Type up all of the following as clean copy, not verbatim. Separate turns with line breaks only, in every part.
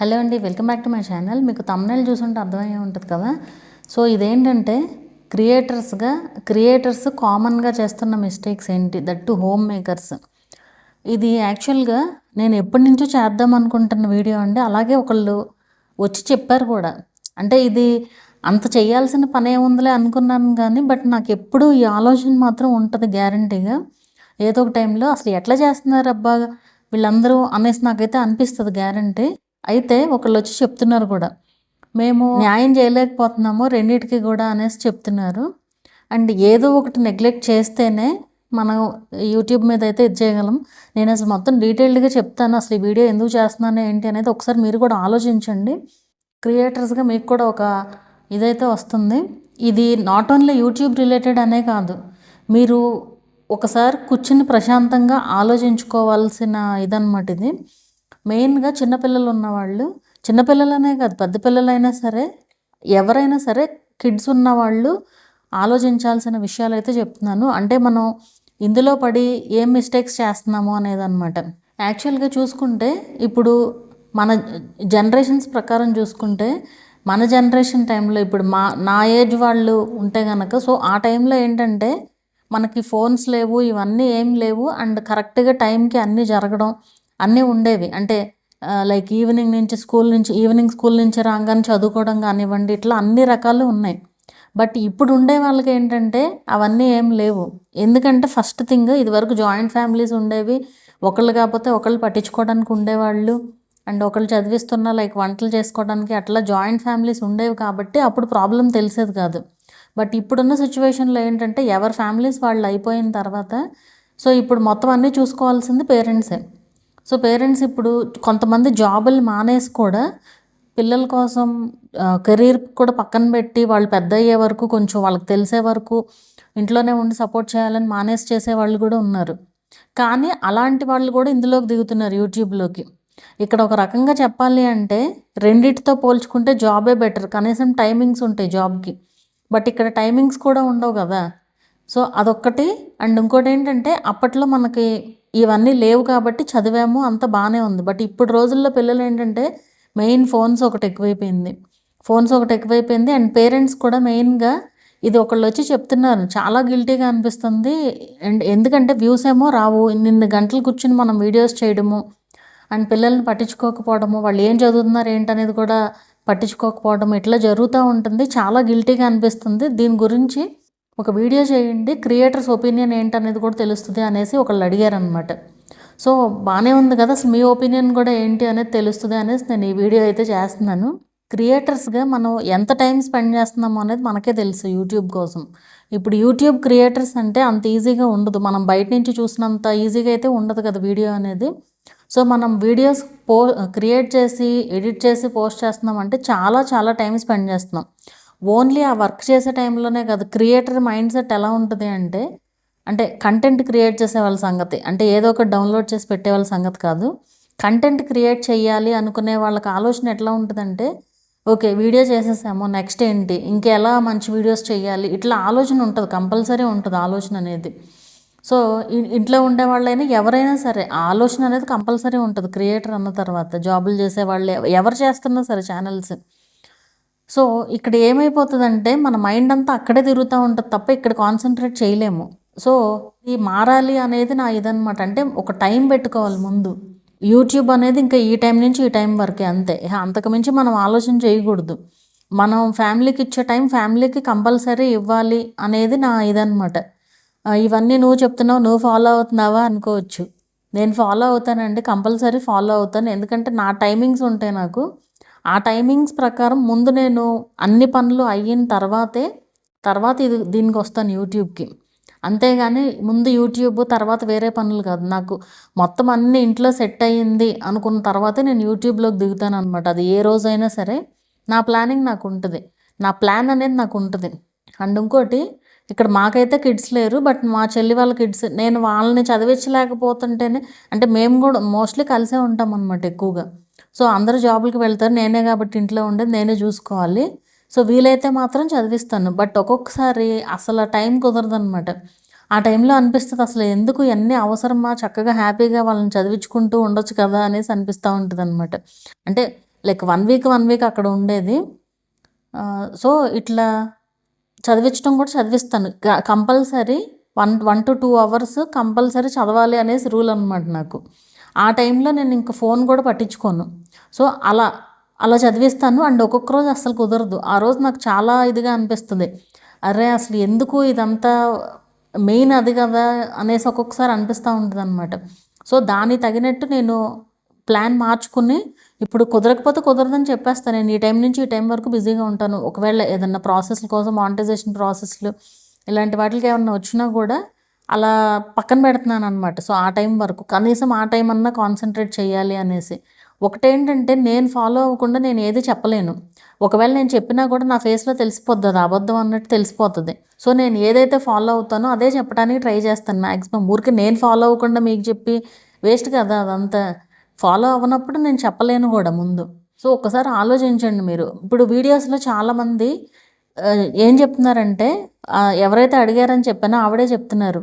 Hello అండి, welcome back to my channel. మీకు తమ్నెయిల్ చూసుంటే అర్థమయ్యే ఉంటుంది కదా. సో ఇదేంటంటే క్రియేటర్స్ కామన్గా చేస్తున్న మిస్టేక్స్ ఏంటి, దట్ టు హోమ్ మేకర్స్. ఇది యాక్చువల్గా నేను ఎప్పటి నుంచో చేద్దాం అనుకుంటున్న వీడియో అండి. అలాగే ఒకళ్ళు వచ్చి చెప్పారు కూడా. అంటే ఇది అంత చేయాల్సిన పని ఏముందిలే అనుకున్నాను కానీ, బట్ నాకు ఎప్పుడూ ఈ ఆలోచన మాత్రం ఉంటుంది గ్యారంటీగా. ఏదో ఒక టైంలో అసలు ఎట్లా చేస్తున్నారు అబ్బా వీళ్ళందరూ అనేసి నాకైతే అనిపిస్తుంది గ్యారంటీ. అయితే ఒకళ్ళు వచ్చి చెప్తున్నారు కూడా, మేము న్యాయం చేయలేకపోతున్నాము రెండింటికి కూడా అనేసి చెప్తున్నారు. అండ్ ఏదో ఒకటి నెగ్లెక్ట్ చేస్తేనే మనం యూట్యూబ్ మీద అయితే ఇది చేయగలం. నేను అసలు మొత్తం డీటెయిల్డ్గా చెప్తాను, అసలు ఈ వీడియో ఎందుకు చేస్తున్నాను ఏంటి అనేది ఒకసారి మీరు కూడా ఆలోచించండి. క్రియేటర్స్గా మీకు కూడా ఒక ఇదైతే వస్తుంది. ఇది నాట్ ఓన్లీ యూట్యూబ్ రిలేటెడ్ అనే కాదు, మీరు ఒకసారి కూర్చుని ప్రశాంతంగా ఆలోచించుకోవాల్సిన ఇదన్నమాట ఇది. మెయిన్గా చిన్నపిల్లలు ఉన్నవాళ్ళు, చిన్నపిల్లలనే కాదు పెద్ద పిల్లలైనా సరే, ఎవరైనా సరే, కిడ్స్ ఉన్నవాళ్ళు ఆలోచించాల్సిన విషయాలు అయితే చెప్తున్నాను. అంటే మనం ఇందులో పడి ఏం మిస్టేక్స్ చేస్తున్నాము అనేదన్నమాట. యాక్చువల్గా చూసుకుంటే ఇప్పుడు మన జనరేషన్స్ ప్రకారం చూసుకుంటే, మన జనరేషన్ టైంలో ఇప్పుడు నా ఏజ్ వాళ్ళు ఉంటే కనుక, సో ఆ టైంలో ఏంటంటే మనకి ఫోన్స్ లేవు, ఇవన్నీ ఏం లేవు. అండ్ కరెక్ట్గా టైంకి అన్నీ జరగడం అన్నీ ఉండేవి. అంటే లైక్ ఈవినింగ్ స్కూల్ నుంచి రాగానే చదువుకోవడం కానివ్వండి, ఇట్లా అన్ని రకాలు ఉన్నాయి. బట్ ఇప్పుడు ఉండే వాళ్ళకి ఏంటంటే అవన్నీ ఏం లేవు. ఎందుకంటే ఫస్ట్ థింగ్, ఇదివరకు జాయింట్ ఫ్యామిలీస్ ఉండేవి. ఒకళ్ళు కాకపోతే ఒకళ్ళు పట్టించుకోవడానికి ఉండేవాళ్ళు. అండ్ ఒకళ్ళు చదివిస్తున్నా లైక్ వంటలు చేసుకోవడానికి అట్లా జాయింట్ ఫ్యామిలీస్ ఉండేవి కాబట్టి అప్పుడు ప్రాబ్లం తెలిసేది కాదు. బట్ ఇప్పుడున్న సిచ్యువేషన్లో ఏంటంటే ఎవరి ఫ్యామిలీస్ వాళ్ళు అయిపోయిన తర్వాత, సో ఇప్పుడు మొత్తం అన్నీ చూసుకోవాల్సింది పేరెంట్సే. సో పేరెంట్స్ ఇప్పుడు కొంతమంది జాబులు మానేసి కూడా పిల్లల కోసం కెరీర్ కూడా పక్కన పెట్టి వాళ్ళు పెద్ద అయ్యే వరకు, కొంచెం వాళ్ళకి తెలిసే వరకు ఇంట్లోనే ఉండి సపోర్ట్ చేయాలని మానేసి చేసే వాళ్ళు కూడా ఉన్నారు. కానీ అలాంటి వాళ్ళు కూడా ఇందులోకి దిగుతున్నారు, యూట్యూబ్లోకి. ఇక్కడ ఒక రకంగా చెప్పాలి అంటే రెండిటితో పోల్చుకుంటే జాబే బెటర్. కనీసం టైమింగ్స్ ఉంటాయి జాబ్కి. బట్ ఇక్కడ టైమింగ్స్ కూడా ఉండవు కదా. సో అదొక్కటి. అండ్ ఇంకోటి ఏంటంటే అప్పట్లో మనకి ఇవన్నీ లేవు కాబట్టి చదివాము, అంత బాగానే ఉంది. బట్ ఇప్పుడు రోజుల్లో పిల్లలు ఏంటంటే మెయిన్ ఫోన్స్ ఒకటి ఎక్కువైపోయింది. అండ్ పేరెంట్స్ కూడా మెయిన్గా ఇది ఒకళ్ళు వచ్చి చెప్తున్నారు, చాలా గిల్టీగా అనిపిస్తుంది. అండ్ ఎందుకంటే వ్యూస్ ఏమో రావు, ఇన్ని గంటలు కూర్చుని మనం వీడియోస్ చేయడము, అండ్ పిల్లల్ని పట్టించుకోకపోవడము, వాళ్ళు ఏం చదువుతున్నారు ఏంటనేది కూడా పట్టించుకోకపోవడం, ఇట్లా జరుగుతూ ఉంటుంది. చాలా గిల్టీగా అనిపిస్తుంది. దీని గురించి ఒక వీడియో చేయండి, క్రియేటర్స్ ఒపీనియన్ ఏంటనేది కూడా తెలుస్తుంది అనేసి ఒకళ్ళు అడిగారనమాట. సో బాగానే ఉంది కదా, అసలు మీ ఒపీనియన్ కూడా ఏంటి అనేది తెలుస్తుంది అనేసి నేను ఈ వీడియో అయితే చేస్తున్నాను. క్రియేటర్స్గా మనం ఎంత టైం స్పెండ్ చేస్తున్నామో అనేది మనకే తెలుసు యూట్యూబ్ కోసం. ఇప్పుడు యూట్యూబ్ క్రియేటర్స్ అంటే అంత ఈజీగా ఉండదు, మనం బయట నుంచి చూసినంత ఈజీగా అయితే ఉండదు కదా వీడియో అనేది. సో మనం వీడియోస్ క్రియేట్ చేసి ఎడిట్ చేసి పోస్ట్ చేస్తున్నాం అంటే చాలా చాలా టైం స్పెండ్ చేస్తున్నాం. ఓన్లీ ఆ వర్క్ చేసే టైంలోనే కాదు, క్రియేటర్ మైండ్ సెట్ ఎలా ఉంటుంది అంటే కంటెంట్ క్రియేట్ చేసే వాళ్ళ సంగతి, అంటే ఏదో ఒకటి డౌన్లోడ్ చేసి పెట్టే వాళ్ళ సంగతి కాదు. కంటెంట్ క్రియేట్ చేయాలి అనుకునే వాళ్ళకి ఆలోచన ఎట్లా ఉంటుందంటే, ఓకే వీడియో చేసేసాము, నెక్స్ట్ ఏంటి, ఇంకెలా మంచి వీడియోస్ చేయాలి, ఇట్లా ఆలోచన ఉంటుంది, కంపల్సరీ ఉంటుంది ఆలోచన అనేది. సో ఇంట్లో ఉండే వాళ్ళైనా ఎవరైనా సరే ఆలోచన అనేది కంపల్సరీ ఉంటుంది. క్రియేటర్ అన్న తర్వాత జాబులు చేసే వాళ్ళు ఎవరు చేస్తున్నా సరే ఛానల్స్. సో ఇక్కడ ఏమైపోతుందంటే మన మైండ్ అంతా అక్కడే తిరుగుతూ ఉంటుంది తప్ప ఇక్కడ కాన్సన్ట్రేట్ చేయలేము. సో ఈ మారాలి అనేది నా ఇదనమాట. అంటే ఒక టైం పెట్టుకోవాలి ముందు. యూట్యూబ్ అనేది ఇంకా ఈ టైం నుంచి ఈ టైం వరకే, అంతే. అంతకుమించి మనం ఆలోచన చేయకూడదు. మనం ఫ్యామిలీకి ఇచ్చే టైం ఫ్యామిలీకి కంపల్సరీ ఇవ్వాలి అనేది నా ఇదనమాట. ఇవన్నీ నువ్వు చెప్తున్నావు, నువ్వు ఫాలో అవుతున్నావా అనుకోవచ్చు. నేను ఫాలో అవుతానండి, కంపల్సరీ ఫాలో అవుతాను. ఎందుకంటే నా టైమింగ్స్ ఉంటాయి నాకు. ఆ టైమింగ్స్ ప్రకారం ముందు నేను అన్ని పనులు అయిన తర్వాత దీనికి వస్తాను యూట్యూబ్కి. అంతేగాని ముందు యూట్యూబ్ తర్వాత వేరే పనులు కాదు. నాకు మొత్తం అన్ని ఇంట్లో సెట్ అయ్యింది అనుకున్న తర్వాతే నేను యూట్యూబ్లోకి దిగుతాను అనమాట. అది ఏ రోజైనా సరే నా ప్లానింగ్ నాకు ఉంటుంది, నా ప్లాన్ అనేది నాకు ఉంటుంది. అండ్ ఇంకోటి, ఇక్కడ మాకైతే కిడ్స్ లేరు, బట్ మా చెల్లి వాళ్ళ కిడ్స్, నేను వాళ్ళని చదివించలేకపోతుంటేనే, అంటే మేము కూడా మోస్ట్లీ కలిసే ఉంటాం అనమాట ఎక్కువగా. సో అందరూ జాబులకి వెళ్తారు, నేనే కాబట్టి ఇంట్లో ఉండేది నేనే చూసుకోవాలి. సో వీలైతే మాత్రం చదివిస్తాను. బట్ ఒక్కొక్కసారి అసలు టైం కుదరదనమాట. ఆ టైంలో అనిపిస్తుంది అసలు ఎందుకు ఇవన్నీ అవసరమా, చక్కగా హ్యాపీగా వాళ్ళని చదివించుకుంటూ ఉండొచ్చు కదా అనేసి అనిపిస్తూ ఉంటుంది అనమాట. అంటే లైక్ 1 వీక్ అక్కడ ఉండేది. సో ఇట్లా చదివించడం కూడా చదివిస్తాను. కంపల్సరీ 1 to 2 అవర్స్ కంపల్సరీ చదవాలి అనేసి రూల్ అనమాట నాకు. ఆ టైంలో నేను ఇంక ఫోన్ కూడా పట్టించుకోను. సో అలా చదివిస్తాను. అండ్ ఒక్కొక్క రోజు అస్సలు కుదరదు. ఆ రోజు నాకు చాలా ఇదిగా అనిపిస్తుంది. అరే అసలు ఎందుకు ఇదంతా, మెయిన్ అది కదా అనేసి ఒక్కొక్కసారి అనిపిస్తూ ఉంటుంది అనమాట. సో దానికి తగినట్టు నేను ప్లాన్ మార్చుకుని, ఇప్పుడు కుదరకపోతే కుదరదని చెప్పేస్తాను. నేను ఈ టైం నుంచి ఈ టైం వరకు బిజీగా ఉంటాను. ఒకవేళ ఏదన్నా ప్రాసెస్ల కోసం మానిటైజేషన్ ప్రాసెస్లు ఇలాంటి వాటికి ఏమన్నా వచ్చినా కూడా అలా పక్కన పెడుతున్నాను అనమాట. సో ఆ టైం వరకు కనీసం ఆ టైం అన్నా కాన్సన్ట్రేట్ చేయాలి అనేసి. ఒకటేంటంటే నేను ఫాలో అవ్వకుండా నేను ఏది చెప్పలేను. ఒకవేళ నేను చెప్పినా కూడా నా ఫేస్లో తెలిసిపోద్ది, అది అబద్ధం అన్నట్టు తెలిసిపోతుంది. సో నేను ఏదైతే ఫాలో అవుతానో అదే చెప్పడానికి ట్రై చేస్తాను మ్యాక్సిమం. ఊరికి నేను ఫాలో అవ్వకుండా మీకు చెప్పి వేస్ట్ కదా అదంతా. ఫాలో అవ్వనప్పుడు నేను చెప్పలేను కూడా ముందు. సో ఒక్కసారి ఆలోచించండి మీరు. ఇప్పుడు వీడియోస్లో చాలామంది ఏం చెప్తున్నారంటే, ఎవరైతే అడిగారని చెప్పానో ఆవిడే చెప్తున్నారు,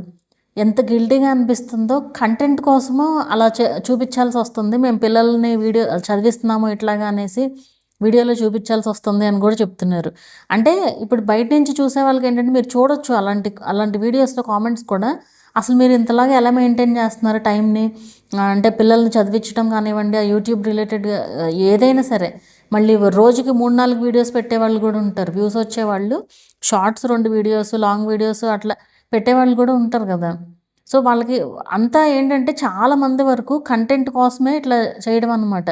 ఎంత గిల్టీగా అనిపిస్తుందో, కంటెంట్ కోసము అలా చూపించాల్సి వస్తుంది, మేము పిల్లల్ని వీడియో చదివిస్తున్నాము ఇట్లాగా అనేసి వీడియోలో చూపించాల్సి వస్తుంది అని కూడా చెప్తున్నారు. అంటే ఇప్పుడు బయట నుంచి చూసే వాళ్ళకి ఏంటంటే, మీరు చూడొచ్చు అలాంటి వీడియోస్లో కామెంట్స్ కూడా, అసలు మీరు ఇంతలాగా ఎలా మెయింటైన్ చేస్తున్నారు టైంని, అంటే పిల్లల్ని చదివించడం కానివ్వండి, ఆ యూట్యూబ్ రిలేటెడ్గా ఏదైనా సరే. మళ్ళీ రోజుకి 3-4 వీడియోస్ పెట్టేవాళ్ళు కూడా ఉంటారు, వ్యూస్ వచ్చేవాళ్ళు. షార్ట్స్ 2 వీడియోస్, లాంగ్ వీడియోస్ అట్లా పెట్టేవాళ్ళు కూడా ఉంటారు కదా. సో వాళ్ళకి అంతా ఏంటంటే చాలామంది వరకు కంటెంట్ కోసమే ఇట్లా చేయడం అనమాట.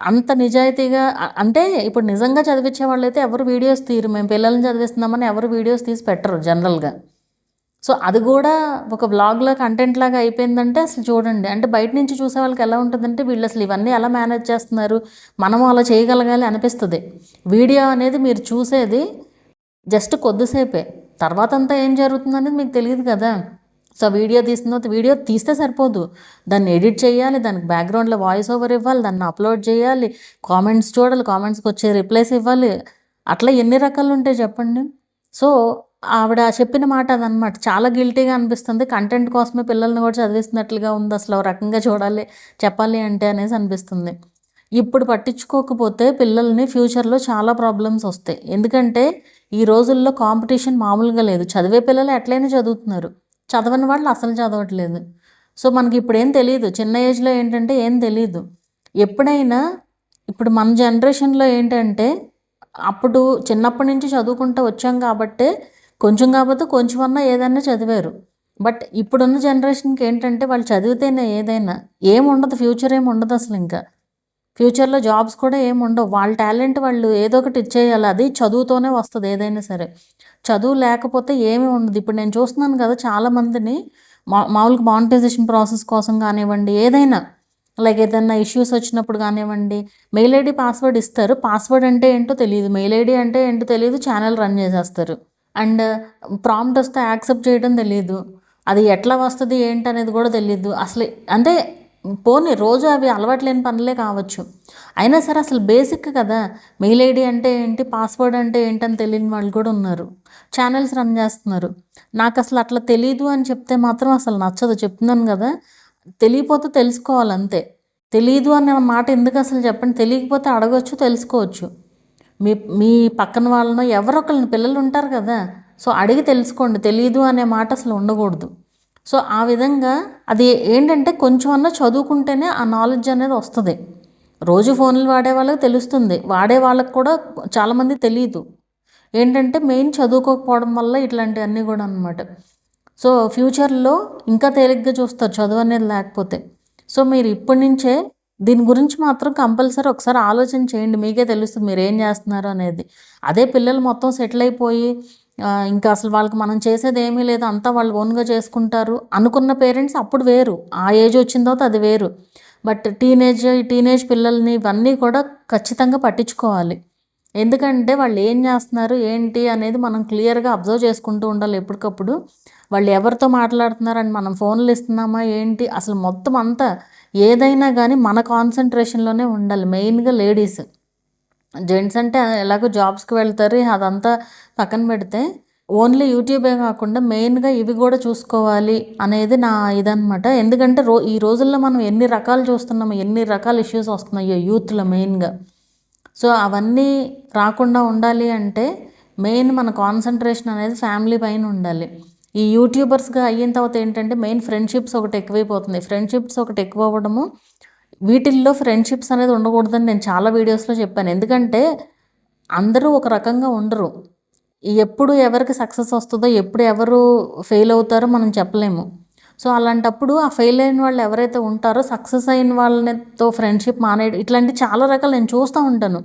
అంత నిజాయితీగా అంటే ఇప్పుడు నిజంగా చదివించే వాళ్ళైతే ఎవరు వీడియోస్ తీరు, మేము పిల్లల్ని చదివిస్తున్నామని ఎవరు వీడియోస్ తీసి పెట్టరు జనరల్గా. సో అది కూడా ఒక వ్లాగ్లా కంటెంట్ లాగా అయిపోయిందంటే అసలు చూడండి. అంటే బయట నుంచి చూసే వాళ్ళకి ఎలా ఉంటుందంటే, వీళ్ళు అసలు ఇవన్నీ ఎలా మేనేజ్ చేస్తున్నారు, మనము అలా చేయగలగాలి అనిపిస్తుంది. వీడియో అనేది మీరు చూసేది జస్ట్ కొద్దిసేపే, తర్వాత అంతా ఏం జరుగుతుంది అనేది మీకు తెలియదు కదా. సో వీడియో తీసిన తర్వాత వీడియో తీస్తే సరిపోదు, దాన్ని ఎడిట్ చేయాలి, దానికి బ్యాక్గ్రౌండ్లో వాయిస్ ఓవర్ ఇవ్వాలి, దాన్ని అప్లోడ్ చేయాలి, కామెంట్స్ చూడాలి, కామెంట్స్కి వచ్చే రిప్లైస్ ఇవ్వాలి, అట్లా ఎన్ని రకాలు ఉంటాయి చెప్పండి. సో ఆవిడ చెప్పిన మాట అదనమాట. చాలా గిల్టీగా అనిపిస్తుంది, కంటెంట్ కోసమే పిల్లల్ని కూడా చదివిస్తున్నట్లుగా ఉంది, అసలు ఒక రకంగా చూడాలి చెప్పాలి అంటే అనేసి అనిపిస్తుంది. ఇప్పుడు పట్టించుకోకపోతే పిల్లల్ని ఫ్యూచర్లో చాలా ప్రాబ్లమ్స్ వస్తాయి. ఎందుకంటే ఈ రోజుల్లో కాంపిటీషన్ మామూలుగా లేదు. చదివే పిల్లలు ఎట్లయినా చదువుతున్నారు, చదవని వాళ్ళు అసలు చదవట్లేదు. సో మనకి ఇప్పుడు ఏం తెలియదు, చిన్న ఏజ్లో ఏంటంటే ఏం తెలియదు. ఎప్పుడైనా ఇప్పుడు మన జనరేషన్లో ఏంటంటే, అప్పుడు చిన్నప్పటి నుంచి చదువుకుంటూ వచ్చాం కాబట్టే కొంచెం కాకపోతే కొంచెమన్నా ఏదైనా చదివారు. బట్ ఇప్పుడున్న జనరేషన్కి ఏంటంటే, వాళ్ళు చదివితేనే ఏదైనా, ఏముండదు ఫ్యూచర్, ఏముండదు అసలు. ఇంకా ఫ్యూచర్లో జాబ్స్ కూడా ఏముండవు. వాళ్ళ టాలెంట్ వాళ్ళు ఏదో ఒకటి ఇచ్చేయాలి, అది చదువుతోనే వస్తుంది ఏదైనా సరే. చదువు లేకపోతే ఏమీ ఉండదు. ఇప్పుడు నేను చూస్తున్నాను కదా చాలామందిని, మామూలుగా మానిటైజేషన్ ప్రాసెస్ కోసం కానివ్వండి, ఏదైనా లైక్ ఏదైనా ఇష్యూస్ వచ్చినప్పుడు కానివ్వండి, మెయిల్ ఐడి పాస్వర్డ్ ఇస్తారు, పాస్వర్డ్ అంటే ఏంటో తెలియదు, మెయిల్ ఐడి అంటే ఏంటో తెలియదు, ఛానల్ రన్ చేసేస్తారు. అండ్ ప్రాంప్ట్ వస్తే యాక్సెప్ట్ చేయడం తెలియదు, అది ఎట్లా వస్తుంది ఏంటి అనేది కూడా తెలియదు అసలు. అంటే పోనీ రోజు అవి అలవాటు లేని పనులే కావచ్చు, అయినా సరే అసలు బేసిక్ కదా, మెయిల్ ఐడి అంటే ఏంటి, పాస్వర్డ్ అంటే ఏంటని తెలియని వాళ్ళు కూడా ఉన్నారు, ఛానల్స్ రన్ చేస్తున్నారు. నాకు అసలు అట్లా తెలీదు అని చెప్తే మాత్రం అసలు నచ్చదు. చెప్తున్నాను కదా, తెలియపోతే తెలుసుకోవాలంతే. తెలీదు అనే మాట ఎందుకు అసలు చెప్పండి. తెలియకపోతే అడగొచ్చు, తెలుసుకోవచ్చు. మీ పక్కన వాళ్ళనో ఎవరొకరిని, పిల్లలు ఉంటారు కదా, సో అడిగి తెలుసుకోండి. తెలీదు అనే మాట అసలు ఉండకూడదు. సో ఆ విధంగా అది ఏంటంటే, కొంచెం అన్నా చదువుకుంటేనే ఆ నాలెడ్జ్ అనేది వస్తుంది. రోజు ఫోన్లు వాడే వాళ్ళకి తెలుస్తుంది, వాడే వాళ్ళకి కూడా చాలామంది తెలియదు. ఏంటంటే మెయిన్ చదువుకోకపోవడం వల్ల ఇట్లాంటివన్నీ కూడా అనమాట. సో ఫ్యూచర్లో ఇంకా తేలిగ్గా చూస్తారు చదువు అనేది లేకపోతే. సో మీరు ఇప్పటి నుంచే దీని గురించి మాత్రం కంపల్సరీ ఒకసారి ఆలోచన చేయండి, మీకే తెలుస్తుంది మీరు ఏం చేస్తున్నారు అనేది. అదే పిల్లలు మొత్తం సెటిల్ అయిపోయి ఇంకా అసలు వాళ్ళకి మనం చేసేది ఏమీ లేదు, అంతా వాళ్ళు ఓన్గా చేసుకుంటారు అనుకున్న పేరెంట్స్ అప్పుడు వేరు, ఆ ఏజ్ వచ్చిన తర్వాత అది వేరు. బట్ టీనేజ్ పిల్లల్ని ఇవన్నీ కూడా ఖచ్చితంగా పట్టించుకోవాలి. ఎందుకంటే వాళ్ళు ఏం చేస్తున్నారు ఏంటి అనేది మనం క్లియర్గా అబ్జర్వ్ చేసుకుంటూ ఉండాలి ఎప్పటికప్పుడు. వాళ్ళు ఎవరితో మాట్లాడుతున్నారని మనం ఫోన్లు ఇస్తున్నామా ఏంటి, అసలు మొత్తం అంతా ఏదైనా కానీ మన కాన్సన్ట్రేషన్లోనే ఉండాలి. మెయిన్గా లేడీస్, జెంట్స్ అంటే ఎలాగో జాబ్స్కి వెళ్తారు, అదంతా పక్కన పెడితే ఓన్లీ యూట్యూబే కాకుండా మెయిన్గా ఇవి కూడా చూసుకోవాలి అనేది నా ఇదనమాట. ఎందుకంటే ఈ రోజుల్లో మనం ఎన్ని రకాలు చూస్తున్నాము, ఎన్ని రకాల ఇష్యూస్ వస్తున్నాయో యూత్లో మెయిన్గా. సో అవన్నీ రాకుండా ఉండాలి అంటే మెయిన్ మన కాన్సన్ట్రేషన్ అనేది ఫ్యామిలీ పైన ఉండాలి. ఈ యూట్యూబర్స్గా అయిన తర్వాత ఏంటంటే మెయిన్ ఫ్రెండ్షిప్స్ ఒకటి ఎక్కువైపోతుంది. ఫ్రెండ్షిప్స్ ఒకటి ఎక్కువ అవ్వడము, వీటిల్లో ఫ్రెండ్షిప్స్ అనేది ఉండకూడదని నేను చాలా వీడియోస్లో చెప్పాను. ఎందుకంటే అందరూ ఒక రకంగా ఉండరు. ఎప్పుడు ఎవరికి సక్సెస్ వస్తుందో, ఎప్పుడు ఎవరు ఫెయిల్ అవుతారో మనం చెప్పలేము. సో అలాంటప్పుడు ఆ ఫెయిల్ అయిన వాళ్ళు ఎవరైతే ఉంటారో సక్సెస్ అయిన వాళ్ళతో ఫ్రెండ్షిప్ మానేయడం, ఇట్లాంటి చాలా రకాలు నేను చూస్తూ ఉంటాను.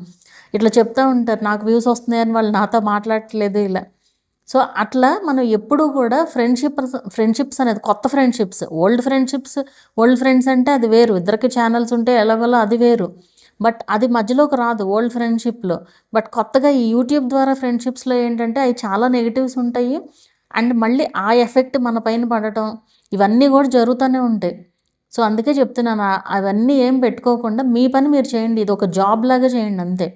ఇట్లా చెప్తూ ఉంటారు, నాకు వ్యూస్ వస్తున్నాయని వాళ్ళు నాతో మాట్లాడట్లేదు ఇలా. సో అట్లా మనం ఎప్పుడూ కూడా ఫ్రెండ్షిప్స్ అనేది కొత్త ఫ్రెండ్షిప్స్, ఓల్డ్ ఫ్రెండ్స్ అంటే అది వేరు. ఇద్దరికి ఛానల్స్ ఉంటే ఎలాగోలా అది వేరు. బట్ అది మధ్యలోకి రాదు ఓల్డ్ ఫ్రెండ్షిప్లో. బట్ కొత్తగా ఈ యూట్యూబ్ ద్వారా ఫ్రెండ్షిప్స్లో ఏంటంటే అవి చాలా నెగిటివ్స్ ఉంటాయి. అండ్ మళ్ళీ ఆ ఎఫెక్ట్ మన పైన పడటం ఇవన్నీ కూడా జరుగుతూనే ఉంటాయి. సో అందుకే చెప్తున్నాను, అవన్నీ ఏం పెట్టుకోకుండా మీ పని మీరు చేయండి. ఇది ఒక జాబ్ లాగా చేయండి అంతే.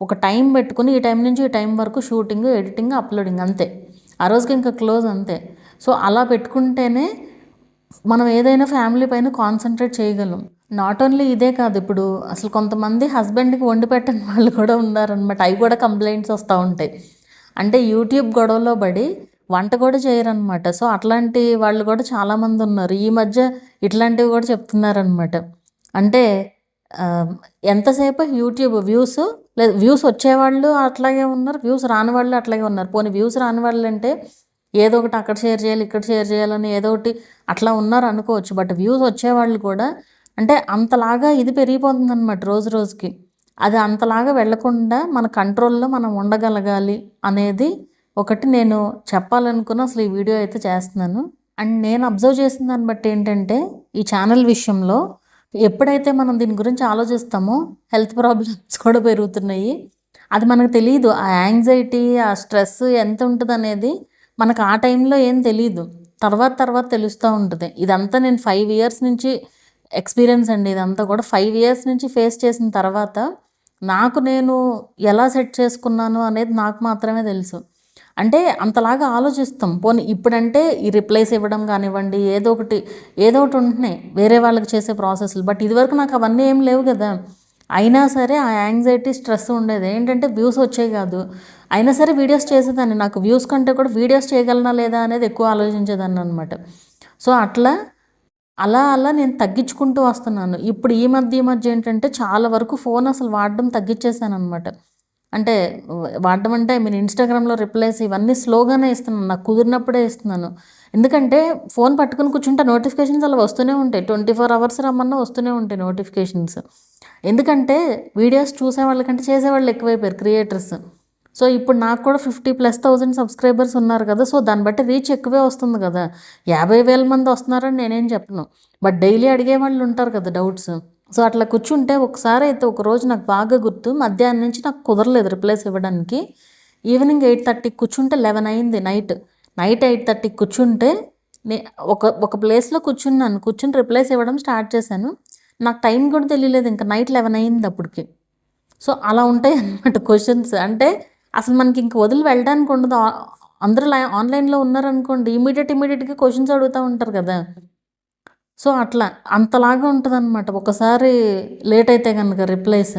ఒక టైం పెట్టుకుని ఈ టైం నుంచి ఈ టైం వరకు షూటింగ్, ఎడిటింగ్, అప్లోడింగ్ అంతే. ఆ రోజుకి ఇంకా క్లోజ్ అంతే. సో అలా పెట్టుకుంటేనే మనం ఏదైనా ఫ్యామిలీ పైన కాన్సన్ట్రేట్ చేయగలం. నాట్ ఓన్లీ ఇదే కాదు, ఇప్పుడు అసలు కొంతమంది హస్బెండ్కి వండి పెట్టని వాళ్ళు కూడా ఉన్నారనమాట. అవి కూడా కంప్లైంట్స్ వస్తూ ఉంటాయి. అంటే యూట్యూబ్ గొడవలో పడి వంట కూడా చేయరనమాట. సో అట్లాంటి వాళ్ళు కూడా చాలామంది ఉన్నారు. ఈ మధ్య ఇట్లాంటివి కూడా చెప్తున్నారనమాట. అంటే ఎంతసేపు యూట్యూబ్ వ్యూస్, లేదు వ్యూస్ వచ్చేవాళ్ళు అట్లాగే ఉన్నారు, వ్యూస్ రాని వాళ్ళు అట్లాగే ఉన్నారు. పోనీ వ్యూస్ రాని వాళ్ళు అంటే ఏదో ఒకటి అక్కడ షేర్ చేయాలి, ఇక్కడ షేర్ చేయాలని ఏదో ఒకటి అట్లా ఉన్నారు అనుకోవచ్చు. బట్ వ్యూస్ వచ్చేవాళ్ళు కూడా అంటే అంతలాగా ఇది పెరిగిపోతుందన్నమాట రోజు రోజుకి. అది అంతలాగా వెళ్లకుండా మన కంట్రోల్లో మనం ఉండగలగాలి అనేది ఒకటి నేను చెప్పాలనుకున్న అసలు ఈ వీడియో అయితే చేస్తున్నాను. అండ్ నేను అబ్జర్వ్ చేసిన దాన్ని బట్టి ఏంటంటే ఈ ఛానల్ విషయంలో ఎప్పుడైతే మనం దీని గురించి ఆలోచిస్తామో హెల్త్ ప్రాబ్లమ్స్ కూడా పెరుగుతున్నాయి. అది మనకు తెలియదు. ఆ యాంగ్జైటీ, ఆ స్ట్రెస్ ఎంత ఉంటుంది అనేది మనకు ఆ టైంలో ఏం తెలియదు. తర్వాత తెలుస్తూ ఉంటుంది. ఇదంతా నేను 5 ఇయర్స్ నుంచి ఎక్స్పీరియన్స్ అండి. ఇదంతా కూడా 5 ఇయర్స్ నుంచి ఫేస్ చేసిన తర్వాత నాకు నేను ఎలా సెట్ చేసుకున్నాను అనేది నాకు మాత్రమే తెలుసు. అంటే అంతలాగా ఆలోచిస్తాం. పోనీ ఇప్పుడంటే ఈ రిప్లైస్ ఇవ్వడం కానివ్వండి, ఏదో ఒకటి ఉంటున్నాయి వేరే వాళ్ళకి చేసే ప్రాసెస్లు. బట్ ఇదివరకు నాకు అవన్నీ ఏం లేవు కదా. అయినా సరే ఆ యాంగ్జైటీ, స్ట్రెస్ ఉండేది. ఏంటంటే వ్యూస్ వచ్చేవి కాదు. అయినా సరే వీడియోస్ చేసేదాన్ని. నాకు వ్యూస్ కంటే కూడా వీడియోస్ చేయగలనా లేదా అనేది ఎక్కువ ఆలోచించేదాన్ని అనమాట. సో అలా నేను తగ్గించుకుంటూ వస్తున్నాను. ఇప్పుడు ఈ మధ్య ఏంటంటే చాలా వరకు ఫోన్ అసలు వాడడం తగ్గించేసాను అనమాట. అంటే వాడడం అంటే ఇన్స్టాగ్రామ్లో రిప్లైస్ ఇవన్నీ స్లోగానే ఇస్తున్నాను. నాకు కుదిరినప్పుడే ఇస్తున్నాను. ఎందుకంటే ఫోన్ పట్టుకుని కూర్చుంటే నోటిఫికేషన్స్ అలా వస్తూనే ఉంటాయి. 24 అవర్స్ రమ్మన్నా వస్తూనే ఉంటాయి నోటిఫికేషన్స్. ఎందుకంటే వీడియోస్ చూసే వాళ్ళకంటే చేసేవాళ్ళు ఎక్కువైపోయారు, క్రియేటర్స్. సో ఇప్పుడు నాకు కూడా 50,000+ సబ్స్క్రైబర్స్ ఉన్నారు కదా. సో దాన్ని బట్టి రీచ్ ఎక్కువే వస్తుంది కదా. 50,000 మంది వస్తున్నారని నేనేం చెప్పను. బట్ డైలీ అడిగే వాళ్ళు ఉంటారు కదా డౌట్స్. సో అట్లా కూర్చుంటే ఒకసారి అయితే ఒకరోజు నాకు బాగా గుర్తు, మధ్యాహ్నం నుంచి నాకు కుదరలేదు రిప్లైస్ ఇవ్వడానికి. ఈవినింగ్ 8:30 కూర్చుంటే 11 అయింది నైట్ 8:30 కూర్చుంటే ఒక ప్లేస్లో కూర్చుని రిప్లైస్ ఇవ్వడం స్టార్ట్ చేశాను. నాకు టైం కూడా తెలియలేదు. ఇంకా నైట్ 11 అయింది అప్పటికి. సో అలా ఉంటాయి అన్నమాట క్వశ్చన్స్. అంటే అసలు మనకి ఇంక వదిలి వెళ్ళడానికి ఉండదు. అందరూ ఆన్లైన్లో ఉన్నారనుకోండి, ఇమీడియట్గా క్వశ్చన్స్ అడుగుతూ ఉంటారు కదా. సో అట్లా అంతలాగా ఉంటుంది అనమాట ఒకసారి లేట్ అయితే కనుక రిప్లైస్.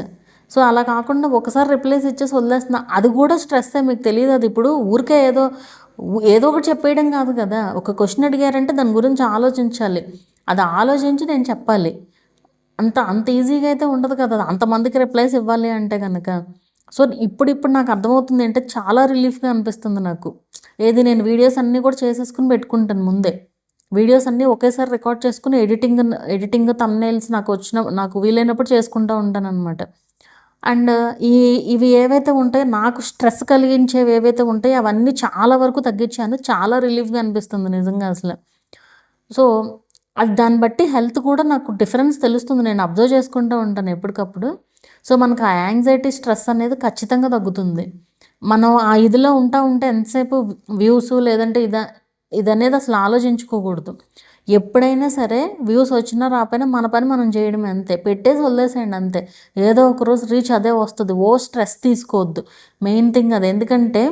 సో అలా కాకుండా ఒకసారి రిప్లైస్ ఇచ్చేసి వదిలేస్తున్నా. అది కూడా స్ట్రెస్సే, మీకు తెలియదు. అది ఇప్పుడు ఊరికే ఏదో ఒకటి చెప్పేయడం కాదు కదా. ఒక క్వశ్చన్ అడిగారంటే దాని గురించి ఆలోచించాలి. అది ఆలోచించి నేను చెప్పాలి. అంత ఈజీగా అయితే ఉండదు కదా అంతమందికి రిప్లైస్ ఇవ్వాలి అంటే కనుక. సో ఇప్పుడు నాకు అర్థమవుతుంది అంటే చాలా రిలీఫ్గా అనిపిస్తుంది నాకు. నేను వీడియోస్ అన్నీ కూడా చేసేసుకుని పెట్టుకుంటాను ముందే. వీడియోస్ అన్నీ ఒకేసారి రికార్డ్ చేసుకుని ఎడిటింగ్ థంబ్నెయిల్స్ నాకు వీలైనప్పుడు చేసుకుంటూ ఉంటాను అనమాట. అండ్ ఇవి ఏవైతే ఉంటాయో నాకు స్ట్రెస్ కలిగించేవి ఏవైతే ఉంటాయో అవన్నీ చాలా వరకు తగ్గించాను. చాలా రిలీఫ్గా అనిపిస్తుంది నిజంగా అసలు. సో అది దాన్ని బట్టి హెల్త్ కూడా నాకు డిఫరెన్స్ తెలుస్తుంది. నేను అబ్జర్వ్ చేసుకుంటూ ఉంటాను ఎప్పటికప్పుడు. సో మనకు ఆ యాంగ్జైటీ, స్ట్రెస్ అనేది ఖచ్చితంగా తగ్గుతుంది. మనం ఆ ఇదిలో ఉంటే ఎంతసేపు వ్యూస్ లేదంటే ఇదనేది అసలు ఆలోచించుకోకూడదు. ఎప్పుడైనా సరే వ్యూస్ వచ్చినా రాకపోయినా మన పని మనం చేయడమే అంతే. పెట్టేసి వదిలేసేయండి అంతే. ఏదో ఒక రోజు రీచ్ అదే వస్తుంది. స్ట్రెస్ తీసుకోవద్దు. మెయిన్ థింగ్ అది. ఎందుకంటే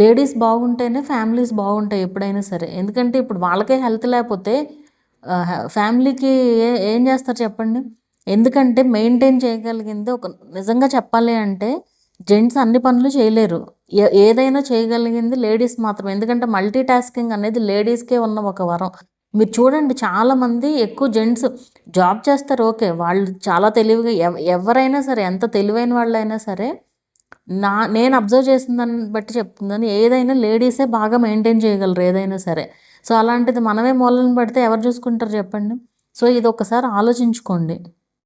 లేడీస్ బాగుంటేనే ఫ్యామిలీస్ బాగుంటాయి ఎప్పుడైనా సరే. ఎందుకంటే ఇప్పుడు వాళ్ళకే హెల్త్ లేకపోతే ఫ్యామిలీకి ఏం చేస్తారు చెప్పండి. ఎందుకంటే మెయింటైన్ చేయగలిగింది ఒక నిజంగా చెప్పాలి అంటే జెంట్స్ అన్ని పనులు చేయలేరు. ఏదైనా చేయగలిగింది లేడీస్ మాత్రమే. ఎందుకంటే మల్టీ టాస్కింగ్ అనేది లేడీస్‌కే ఉన్న ఒక వరం. మీరు చూడండి చాలామంది ఎక్కువ జెంట్స్ జాబ్ చేస్తారు ఓకే. వాళ్ళు చాలా తెలివిగా ఎవరైనా సరే ఎంత తెలివైన వాళ్ళైనా సరే నేను అబ్జర్వ్ చేసిన దాన్ని బట్టి చెప్తున్నాను. ఏదైనా లేడీసే బాగా మెయింటైన్ చేయగలరు ఏదైనా సరే. సో, అలాంటిది మనమే మూలన పడితే ఎవరు చూసుకుంటారు చెప్పండి? సో, ఇది ఒక్కసారి ఆలోచించుకోండి.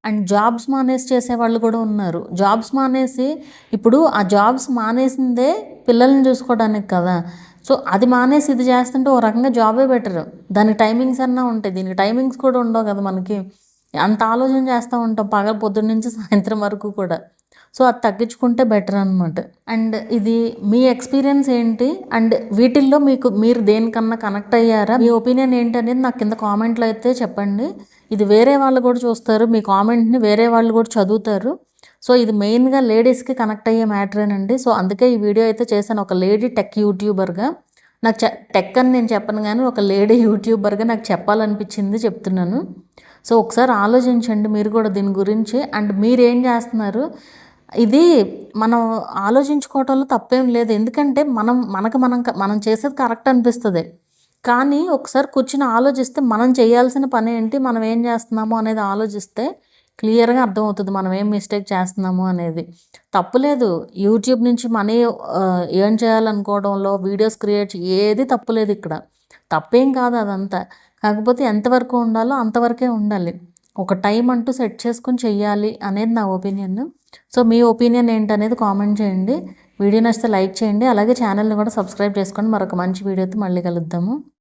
అండ్ జాబ్స్ మానేసి చేసేవాళ్ళు కూడా ఉన్నారు. జాబ్స్ మానేసి ఇప్పుడు ఆ జాబ్స్ మానేసిందే పిల్లల్ని చూసుకోవడానికి కదా! సో, అది మానేసి ఇది చేస్తుంటే ఓ రకంగా జాబే బెటర్. దానికి టైమింగ్స్ అన్నా ఉంటాయి. దీనికి టైమింగ్స్ కూడా ఉండవు కదా మనకి. అంత ఆలోచన చేస్తూ ఉంటాం పొద్దున్న నుంచి సాయంత్రం వరకు కూడా. సో, అది తగ్గించుకుంటే బెటర్ అనమాట. అండ్ ఇది మీ ఎక్స్‌పీరియన్స్ ఏంటి? అండ్ వీటిల్లో మీరు దేనికన్నా కనెక్ట్ అయ్యారా? మీ ఒపీనియన్ ఏంటనేది నాకు కింద కామెంట్‌లో అయితే చెప్పండి. ఇది వేరే వాళ్ళు కూడా చూస్తారు. మీ కామెంట్‌ని వేరే వాళ్ళు కూడా చదువుతారు. సో, ఇది మెయిన్‌గా లేడీస్‌కి కనెక్ట్ అయ్యే మ్యాటరేనండి. సో, అందుకే ఈ వీడియో అయితే చేశాను. ఒక లేడీ టెక్ యూట్యూబర్‌గా నాకు టెక్ అని నేను చెప్పను గానీ, ఒక లేడీ యూట్యూబర్‌గా నాకు చెప్పాలనిపించింది చెప్తున్నాను. సో, ఒకసారి ఆలోచించండి మీరు కూడా దీని గురించి. అండ్ మీరేం చేస్తున్నారు? ఇది మనం ఆలోచించుకోవటంలో తప్పేం లేదు. ఎందుకంటే మనం చేసేది కరెక్ట్ అనిపిస్తది. కానీ ఒకసారి కూర్చొని ఆలోచిస్తే మనం చేయాల్సిన పనేంటి? మనం ఏం చేస్తున్నాము అనేది ఆలోచిస్తే క్లియర్‌గా అర్థమవుతది. మనం ఏం మిస్టేక్ చేస్తున్నాము అనేది. తప్పు లేదు. యూట్యూబ్ నుంచి మనీ ఎర్న్ చేయాలనుకోవడంలో వీడియోస్ క్రియేట్ ఏది తప్పు లేదిక్కడ. తప్పేం కాదు అదంతా. కాకపోతే ఎంతవరకు ఉండాలో అంతవరకే ఉండాలి. ఒక టైం అంటూ సెట్ చేసుకొని చెయ్యాలి అనేది నా ఒపీనియన్. సో, మీ ఒపీనియన్ ఏంటనేది కామెంట్ చేయండి. వీడియో నచ్చితే లైక్ చేయండి. అలాగే ఛానల్‌ని కూడా సబ్స్క్రైబ్ చేసుకోండి. మరొక మంచి వీడియోతో మళ్ళీ కలుద్దాము.